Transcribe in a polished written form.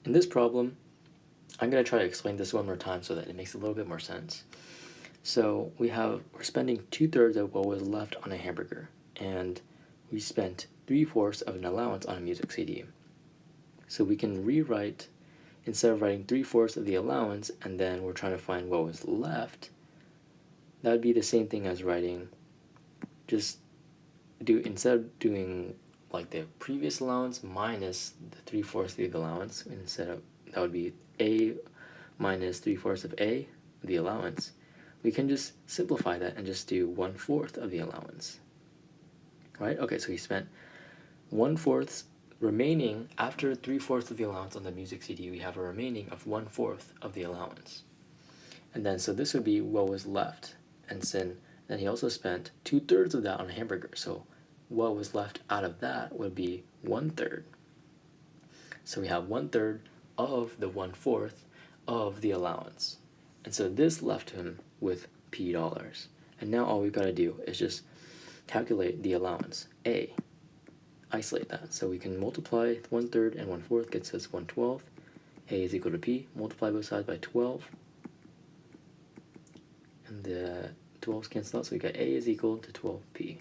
in this problem, I'm going to try to explain this one more time so that it makes a little bit more sense. So we're spending 2/3 of what was left on a hamburger, and we spent 3/4 of an allowance on a music CD. So we can rewrite, instead of writing 3/4 of the allowance and then we're trying to find what was left, that would be the same thing as writing, instead of doing like the previous allowance minus the 3/4 of the allowance, that would be A minus 3/4 of A, the allowance. We can just simplify that and just do 1/4 of the allowance. Right? Okay, so we spent 1/4 remaining after 3/4 of the allowance on the music CD. We have a remaining of 1/4 of the allowance. And then, so this would be what was left. And then he also spent 2/3 of that on a hamburger. So what was left out of that would be 1/3. So we have 1/3 of the 1/4 of the allowance. And so this left him with P dollars. And now all we've got to do is just calculate the allowance, A. Isolate that. So we can multiply 1/3 and 1/4 gets us 1/12. A is equal to P. Multiply both sides by 12. And the 12's cancel out, so we got A is equal to 12P.